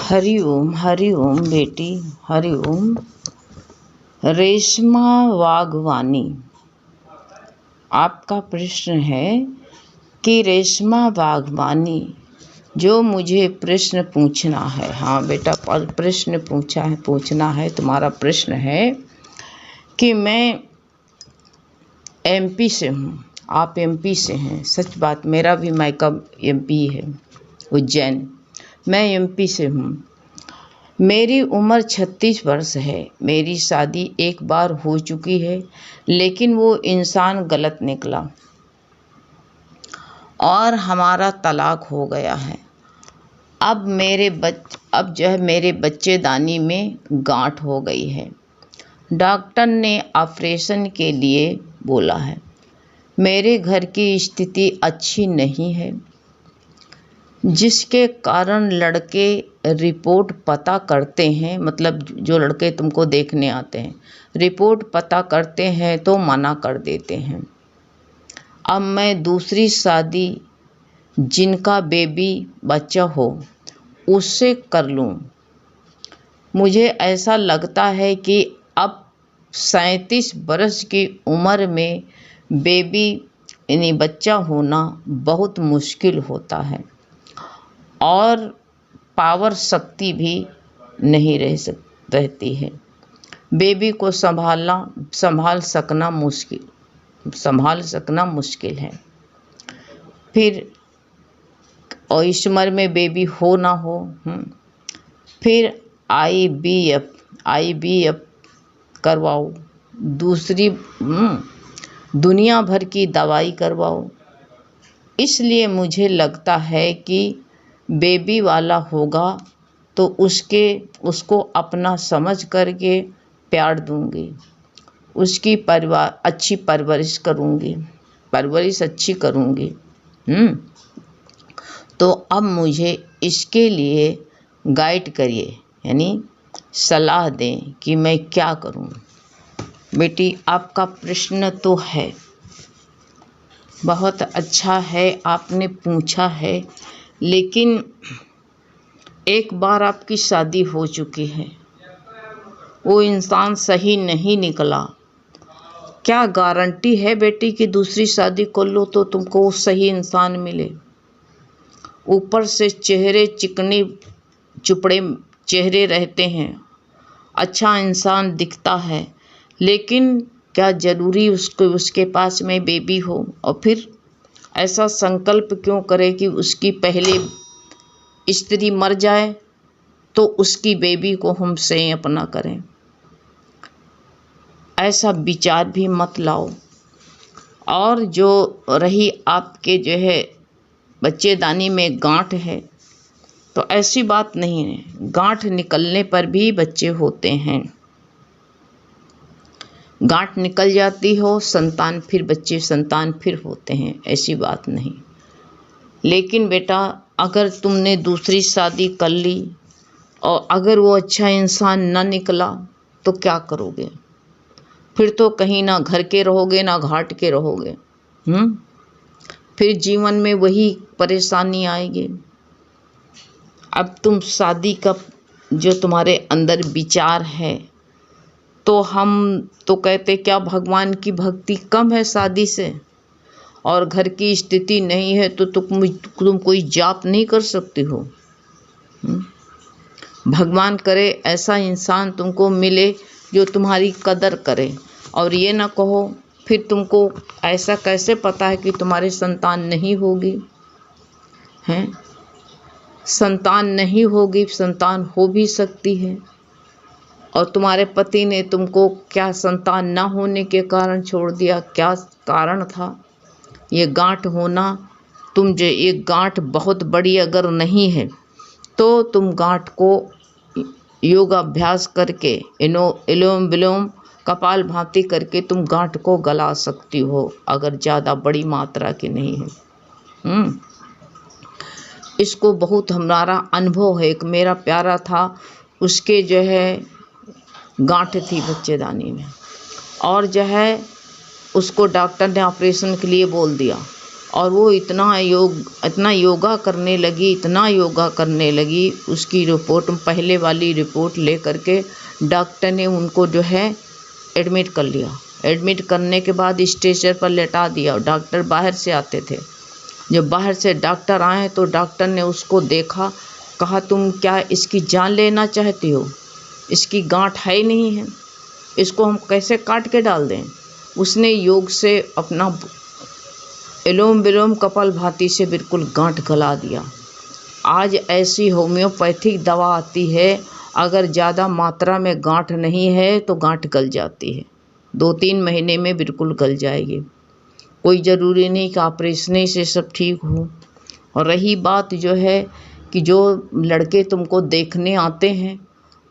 हरि ओम बेटी, हरि ओम। रेशमा वाघवानी, आपका प्रश्न है कि रेशमा वाघवानी जो मुझे प्रश्न पूछना है। हाँ बेटा, प्रश्न पूछना है। तुम्हारा प्रश्न है कि मैं एमपी से हूँ, आप एमपी से हैं। सच बात, मेरा भी मायका एमपी है, उज्जैन। मैं एमपी से हूँ। मेरी उम्र 36 वर्ष है। मेरी शादी एक बार हो चुकी है, लेकिन वो इंसान गलत निकला और हमारा तलाक हो गया है। अब जो है मेरे बच्चेदानी में गांठ हो गई है। डॉक्टर ने ऑपरेशन के लिए बोला है। मेरे घर की स्थिति अच्छी नहीं है, जिसके कारण लड़के रिपोर्ट पता करते हैं, मतलब जो लड़के तुमको देखने आते हैं, रिपोर्ट पता करते हैं तो मना कर देते हैं। अब मैं दूसरी शादी जिनका बेबी बच्चा हो उससे कर लूं। मुझे ऐसा लगता है कि अब 37 वर्ष की उम्र में बेबी यानी बच्चा होना बहुत मुश्किल होता है और पावर शक्ति भी नहीं रहती है। बेबी को संभाल सकना मुश्किल है। फिर और इस उम्र में बेबी हो ना हो। फिर आईवीएफ करवाओ, दूसरी दुनिया भर की दवाई करवाओ। इसलिए मुझे लगता है कि बेबी वाला होगा तो उसको अपना समझ करके प्यार दूंगी, उसकी अच्छी परवरिश अच्छी करूंगी। तो अब मुझे इसके लिए गाइड करिए, यानी सलाह दें कि मैं क्या करूं। बेटी, आपका प्रश्न तो है, बहुत अच्छा है, आपने पूछा है, लेकिन एक बार आपकी शादी हो चुकी है, वो इंसान सही नहीं निकला। क्या गारंटी है बेटी कि दूसरी शादी कर लो तो तुमको वो सही इंसान मिले? ऊपर से चिकने चुपड़े चेहरे रहते हैं, अच्छा इंसान दिखता है, लेकिन क्या ज़रूरी उसके पास में बेबी हो? और फिर ऐसा संकल्प क्यों करे कि उसकी पहले स्त्री मर जाए तो उसकी बेबी को हम से अपना करें? ऐसा विचार भी मत लाओ। और जो रही आपके जो है बच्चेदानी में गांठ है, तो ऐसी बात नहीं है। गांठ निकलने पर भी बच्चे होते हैं। गांठ निकल जाती हो, संतान फिर होते हैं, ऐसी बात नहीं। लेकिन बेटा, अगर तुमने दूसरी शादी कर ली और अगर वो अच्छा इंसान न निकला तो क्या करोगे? फिर तो कहीं ना घर के रहोगे ना घाट के रहोगे। फिर जीवन में वही परेशानी आएगी। अब तुम शादी का जो तुम्हारे अंदर विचार है, तो हम तो कहते क्या भगवान की भक्ति कम है शादी से? और घर की स्थिति नहीं है तो तुम कोई जाप नहीं कर सकती हो। भगवान करे ऐसा इंसान तुमको मिले जो तुम्हारी कदर करे। और ये ना कहो फिर तुमको ऐसा कैसे पता है कि तुम्हारे संतान नहीं होगी? हैं, संतान नहीं होगी, संतान हो भी सकती है। और तुम्हारे पति ने तुमको क्या संतान ना होने के कारण छोड़ दिया? क्या कारण था? ये गांठ होना, ये गांठ बहुत बड़ी अगर नहीं है तो तुम गांठ को योगाभ्यास करके, इलोम विलोम कपाल भाती करके तुम गांठ को गला सकती हो, अगर ज़्यादा बड़ी मात्रा की नहीं है। इसको बहुत हमारा अनुभव है। एक मेरा प्यारा था, उसके जो है गांठ थी बच्चेदानी में, और जो है उसको डॉक्टर ने ऑपरेशन के लिए बोल दिया और वो इतना योगा करने लगी, इतना योगा करने लगी। उसकी रिपोर्ट, पहले वाली रिपोर्ट ले करके डॉक्टर ने उनको जो है एडमिट कर लिया। एडमिट करने के बाद स्ट्रेचर पर लेटा दिया। डॉक्टर बाहर से आते थे। जब बाहर से डॉक्टर आए तो डॉक्टर ने उसको देखा, कहा तुम क्या इसकी जान लेना चाहती हो? इसकी गांठ है ही नहीं है, इसको हम कैसे काट के डाल दें? उसने योग से अपना अनुलोम विलोम कपालभाति से बिल्कुल गांठ गला दिया। आज ऐसी होम्योपैथिक दवा आती है, अगर ज़्यादा मात्रा में गांठ नहीं है तो गांठ गल जाती है, 2-3 महीने में बिल्कुल गल जाएगी। कोई ज़रूरी नहीं कि ऑपरेशन से सब ठीक हो। और रही बात जो है कि जो लड़के तुमको देखने आते हैं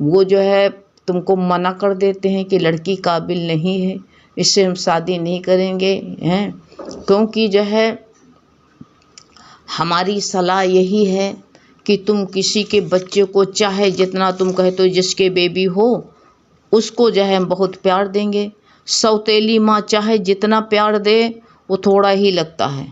वो जो है तुमको मना कर देते हैं कि लड़की काबिल नहीं है, इससे हम शादी नहीं करेंगे हैं, क्योंकि जो है हमारी सलाह यही है कि तुम किसी के बच्चे को चाहे जितना तुम कहे तो जिसके बेबी हो उसको जो है हम बहुत प्यार देंगे। सौतेली माँ चाहे जितना प्यार दे वो थोड़ा ही लगता है।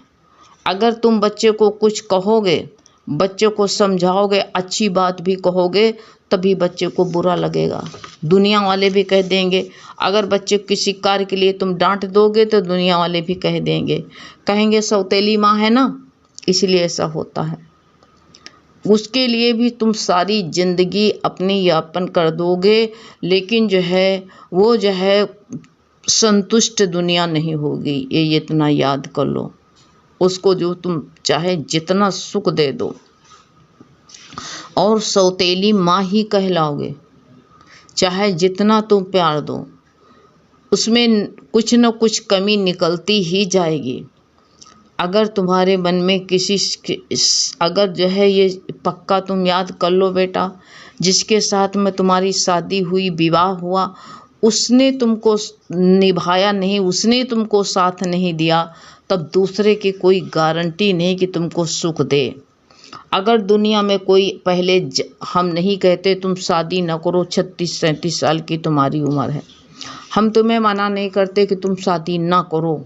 अगर तुम बच्चे को कुछ कहोगे, बच्चे को समझाओगे, अच्छी बात भी कहोगे, तभी बच्चे को बुरा लगेगा। दुनिया वाले भी कह देंगे। अगर बच्चे किसी कार्य के लिए तुम डांट दोगे तो दुनिया वाले भी कह देंगे, कहेंगे सौतेली माँ है ना, इसलिए ऐसा होता है। उसके लिए भी तुम सारी जिंदगी अपनी यापन कर दोगे, लेकिन जो है वो जो है संतुष्ट दुनिया नहीं होगी। ये इतना याद कर लो। उसको जो तुम चाहे जितना सुख दे दो और सौतेली माँ ही कहलाओगे, चाहे जितना तुम प्यार दो, उसमें कुछ न कुछ कमी निकलती ही जाएगी। अगर तुम्हारे मन में अगर जो है ये पक्का तुम याद कर लो बेटा, जिसके साथ में तुम्हारी शादी हुई, विवाह हुआ, उसने तुमको निभाया नहीं, उसने तुमको साथ नहीं दिया, तब दूसरे की कोई गारंटी नहीं कि तुमको सुख दे। अगर दुनिया में कोई पहले हम नहीं कहते तुम शादी न करो, 36-37 साल की तुम्हारी उम्र है, हम तुम्हें मना नहीं करते कि तुम शादी ना करो,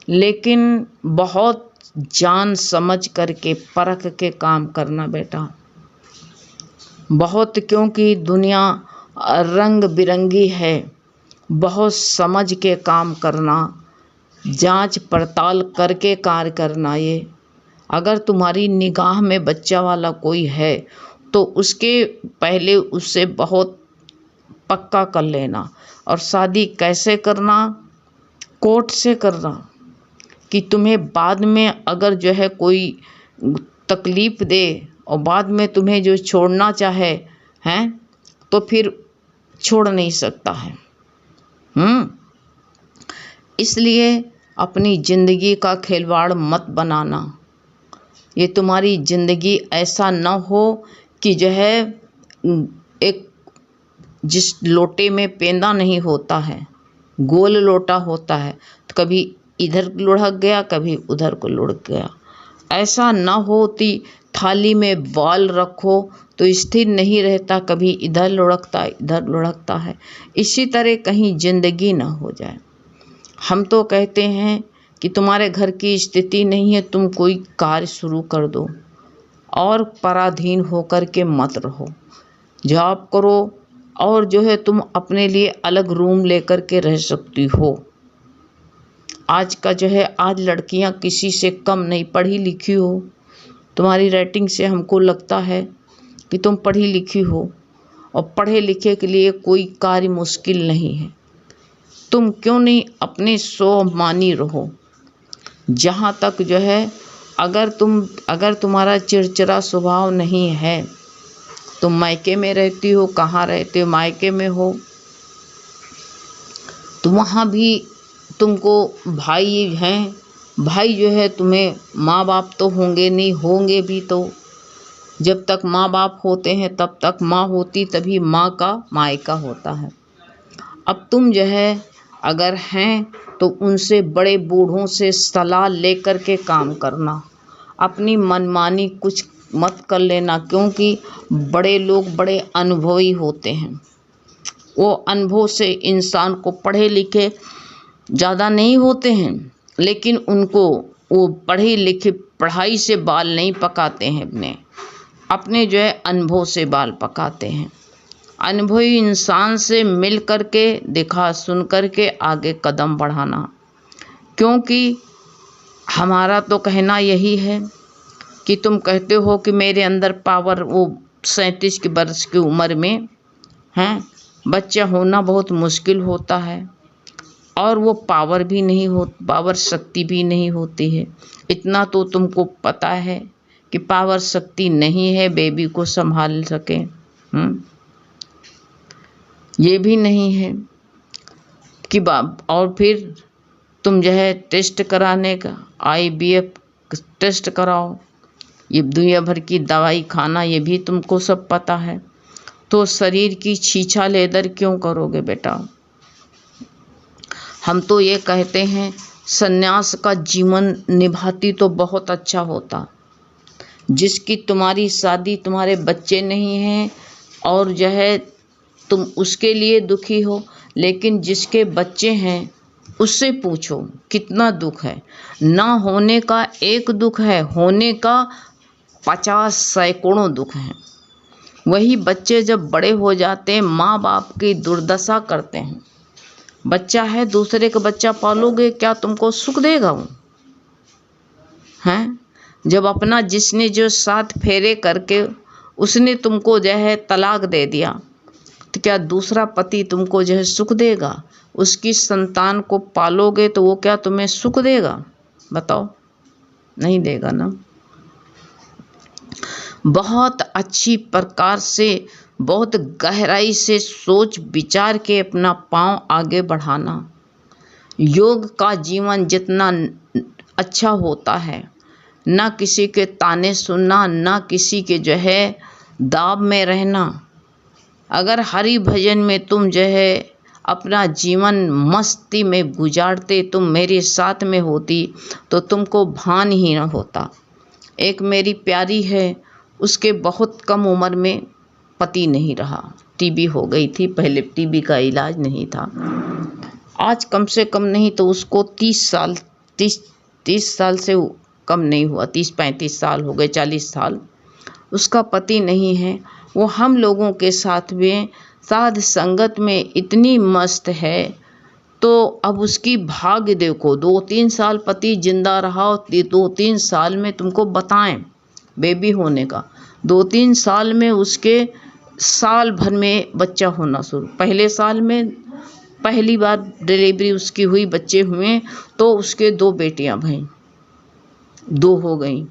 लेकिन बहुत जान समझ करके परख के काम करना बेटा, बहुत, क्योंकि दुनिया रंग बिरंगी है। बहुत समझ के काम करना, जांच पड़ताल करके कार्य करना। ये अगर तुम्हारी निगाह में बच्चा वाला कोई है तो उसके पहले उससे बहुत पक्का कर लेना। और शादी कैसे करना? कोर्ट से करना, कि तुम्हें बाद में अगर जो है कोई तकलीफ़ दे और बाद में तुम्हें जो छोड़ना चाहे हैं तो फिर छोड़ नहीं सकता है। इसलिए अपनी ज़िंदगी का खिलवाड़ मत बनाना। ये तुम्हारी ज़िंदगी ऐसा न हो कि जो है एक जिस लोटे में पेंदा नहीं होता है, गोल लोटा होता है, तो कभी इधर लुढ़क गया, कभी उधर को लुढ़क गया। ऐसा न होती थाली में बाल रखो तो स्थिर नहीं रहता, कभी इधर लुढ़कता इधर लुढ़कता है। इसी तरह कहीं ज़िंदगी न हो जाए। हम तो कहते हैं कि तुम्हारे घर की स्थिति नहीं है, तुम कोई कार्य शुरू कर दो और पराधीन होकर के मत रहो, जॉब करो और जो है तुम अपने लिए अलग रूम लेकर के रह सकती हो। आज का जो है, आज लड़कियां किसी से कम नहीं पढ़ी लिखी हो। तुम्हारी रेटिंग से हमको लगता है कि तुम पढ़ी लिखी हो, और पढ़े लिखे के लिए कोई कार्य मुश्किल नहीं है। तुम क्यों नहीं अपने स्वाभिमानी रहो। जहाँ तक जो है अगर तुम्हारा चिड़चिड़ा स्वभाव नहीं है, तुम मायके में रहती हो, कहाँ रहते हो, मायके में हो, तो वहाँ भी तुमको भाई हैं, भाई जो है तुम्हें माँ बाप तो होंगे नहीं, होंगे भी तो जब तक माँ बाप होते हैं तब तक माँ होती, तभी माँ का मायका होता है। अब तुम जो है अगर हैं तो उनसे, बड़े बूढ़ों से सलाह लेकर के काम करना। अपनी मनमानी कुछ मत कर लेना, क्योंकि बड़े लोग बड़े अनुभवी होते हैं। वो अनुभव से इंसान को, पढ़े लिखे ज़्यादा नहीं होते हैं लेकिन उनको वो पढ़ी लिखी पढ़ाई से बाल नहीं पकाते हैं, अपने जो है अनुभव से बाल पकाते हैं। अनुभवी इंसान से मिल कर के, देखा सुन कर के आगे कदम बढ़ाना। क्योंकि हमारा तो कहना यही है कि तुम कहते हो कि मेरे अंदर पावर, वो 37 के वर्ष की उम्र में हैं, बच्चा होना बहुत मुश्किल होता है और वो पावर भी नहीं हो, पावर शक्ति भी नहीं होती है। इतना तो तुमको पता है कि पावर शक्ति नहीं है बेबी को संभाल सके। ये भी नहीं है कि और फिर तुम जो है टेस्ट कराने का, IVF टेस्ट कराओ, ये दुनिया भर की दवाई खाना, ये भी तुमको सब पता है। तो शरीर की छीछा लेदर क्यों करोगे बेटा? हम तो ये कहते हैं सन्यास का जीवन निभाती तो बहुत अच्छा होता, जिसकी तुम्हारी शादी, तुम्हारे बच्चे नहीं हैं और जो है तुम उसके लिए दुखी हो, लेकिन जिसके बच्चे हैं उससे पूछो कितना दुख है। ना होने का एक दुख है, होने का 50 सैकड़ों दुख हैं। वही बच्चे जब बड़े हो जाते हैं, माँ बाप की दुर्दशा करते हैं। बच्चा है, दूसरे का बच्चा पालोगे, क्या तुमको सुख देगा वो? हैं? जब अपना जिसने जो 7 फेरे करके उसने तुमको जो है तलाक दे दिया, तो क्या दूसरा पति तुमको जो है सुख देगा? उसकी संतान को पालोगे तो वो क्या तुम्हें सुख देगा? बताओ, नहीं देगा ना। बहुत अच्छी प्रकार से, बहुत गहराई से सोच विचार के अपना पांव आगे बढ़ाना। योग का जीवन जितना अच्छा होता है, ना किसी के ताने सुनना, ना किसी के जो है दाब में रहना। अगर हरि भजन में तुम जो है अपना जीवन मस्ती में गुजारते, तुम मेरे साथ में होती तो तुमको भान ही न होता। एक मेरी प्यारी है, उसके बहुत कम उम्र में पति नहीं रहा, टीबी हो गई थी। पहले टीबी का इलाज नहीं था, आज कम से कम नहीं तो उसको 30 साल से कम नहीं हुआ, 30-35 साल हो गए, 40 साल। उसका पति नहीं है। वो हम लोगों के साथ में साध संगत में इतनी मस्त है, तो अब उसकी भाग्य देखो, 2-3 साल पति जिंदा रहा, 2-3 साल में तुमको बताएं बेबी होने का, 2-3 साल में उसके साल भर में बच्चा होना शुरू। पहले साल में पहली बार डिलीवरी उसकी हुई, बच्चे हुए, तो उसके 2 बेटियां भई, 2 हो गई,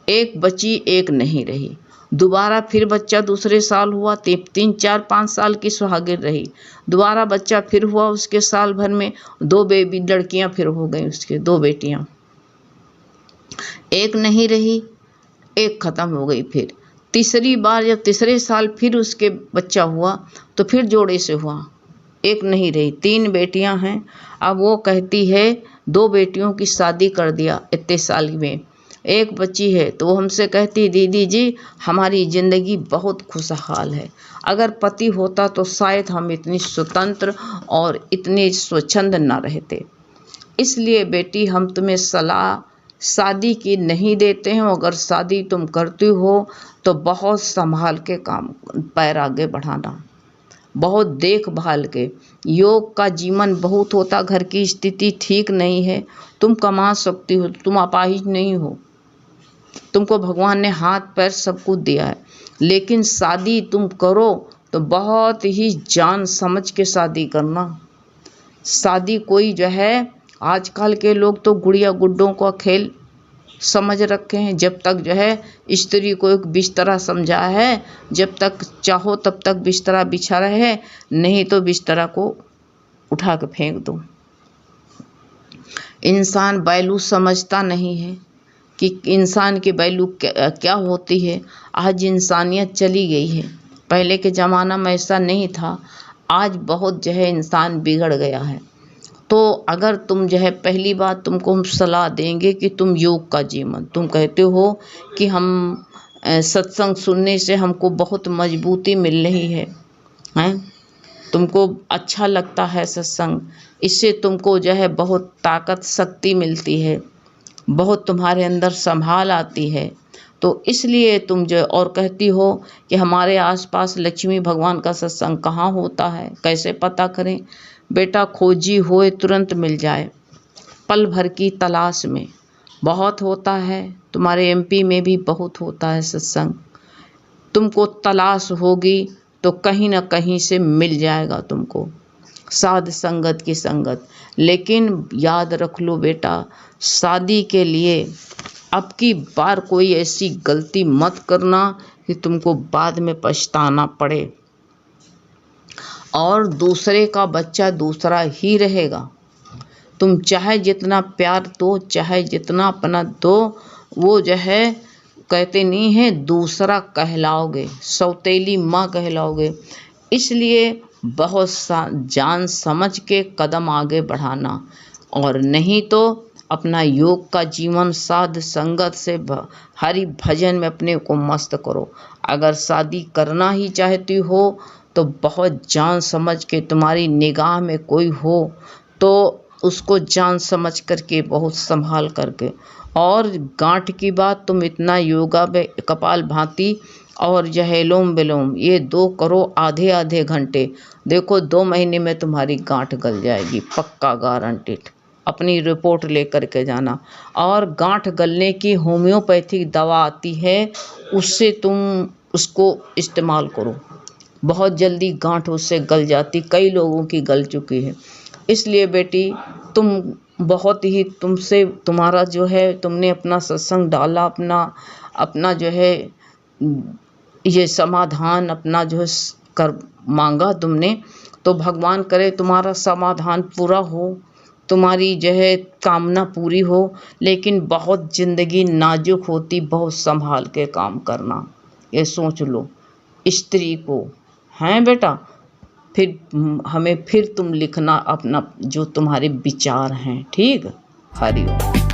एक बची, एक नहीं रही। दोबारा फिर बच्चा दूसरे साल हुआ, 3-4-5 साल की सुहागिन रही। दोबारा बच्चा फिर हुआ उसके साल भर में, 2 बेबी लड़कियां फिर हो गई उसके, 2 बेटियां, एक नहीं रही, एक ख़त्म हो गई। फिर तीसरी बार जब तीसरे साल फिर उसके बच्चा हुआ तो फिर जोड़े से हुआ, एक नहीं रही, 3 बेटियां हैं। अब वो कहती है 2 बेटियों की शादी कर दिया इतने साल में, एक बच्ची है, तो वो हमसे कहती दीदी जी हमारी ज़िंदगी बहुत खुशहाल है, अगर पति होता तो शायद हम इतनी स्वतंत्र और इतने स्वच्छंद ना रहते। इसलिए बेटी हम तुम्हें सलाह शादी की नहीं देते हैं, अगर शादी तुम करती हो तो बहुत संभाल के काम पैर आगे बढ़ाना, बहुत देखभाल के। योग का जीवन बहुत होता, घर की स्थिति ठीक नहीं है, तुम कमा सकती हो, तुम अपाहिज नहीं हो, तुमको भगवान ने हाथ पैर सब कुछ दिया है, लेकिन शादी तुम करो तो बहुत ही जान समझ के शादी करना। शादी कोई जो है, आजकल के लोग तो गुड़िया गुड्डों का खेल समझ रखे हैं। जब तक जो है स्त्री को एक बिस्तरा समझा है, जब तक चाहो तब तक बिस्तरा बिछा रहे, नहीं तो बिस्तरा को उठा के फेंक दो। इंसान वैल्यू समझता नहीं है कि इंसान की वैल्यू क्या होती है। आज इंसानियत चली गई है, पहले के ज़माना में ऐसा नहीं था, आज बहुत जो है इंसान बिगड़ गया है। तो अगर तुम जो है, पहली बात तुमको हम सलाह देंगे कि तुम योग का जीवन, तुम कहते हो कि हम सत्संग सुनने से हमको बहुत मजबूती मिल रही है, तुमको अच्छा लगता है सत्संग, इससे तुमको जो है बहुत ताकत शक्ति मिलती है, बहुत तुम्हारे अंदर संभाल आती है। तो इसलिए तुम जो और कहती हो कि हमारे आसपास लक्ष्मी भगवान का सत्संग कहाँ होता है, कैसे पता करें? बेटा, खोजी होए तुरंत मिल जाए, पल भर की तलाश में। बहुत होता है, तुम्हारे एमपी में भी बहुत होता है सत्संग। तुमको तलाश होगी तो कहीं ना कहीं से मिल जाएगा तुमको साध संगत की संगत। लेकिन याद रख लो बेटा, शादी के लिए अब की बार कोई ऐसी गलती मत करना कि तुमको बाद में पछताना पड़े। और दूसरे का बच्चा दूसरा ही रहेगा। तुम चाहे जितना प्यार दो, चाहे जितना अपना दो, वो जो है कहते नहीं है दूसरा कहलाओगे, सौतेली माँ कहलाओगे। इसलिए बहुत जान समझ के कदम आगे बढ़ाना, और नहीं तो अपना योग का जीवन साध संगत से हरि भजन में अपने को मस्त करो। अगर शादी करना ही चाहती हो तो बहुत जान समझ के, तुम्हारी निगाह में कोई हो तो उसको जान समझ करके, बहुत संभाल करके। और गांठ की बात, तुम इतना योगा में कपाल भाती और जहेलोम विलोम ये 2 करो आधे आधे घंटे, देखो 2 महीने में तुम्हारी गांठ गल जाएगी, पक्का गारंटीड। अपनी रिपोर्ट लेकर के जाना। और गांठ गलने की होम्योपैथिक दवा आती है, उससे तुम उसको इस्तेमाल करो, बहुत जल्दी गांठ उससे गल जाती, कई लोगों की गल चुकी है। इसलिए बेटी, तुम बहुत ही, तुमसे तुम्हारा जो है, तुमने अपना सत्संग डाला, अपना जो है ये समाधान अपना जो है कर मांगा तुमने, तो भगवान करे तुम्हारा समाधान पूरा हो, तुम्हारी जो है कामना पूरी हो। लेकिन बहुत ज़िंदगी नाजुक होती, बहुत संभाल के काम करना, ये सोच लो स्त्री को, हैं बेटा। फिर हमें फिर तुम लिखना अपना जो तुम्हारे विचार हैं, ठीक? हरि ओम।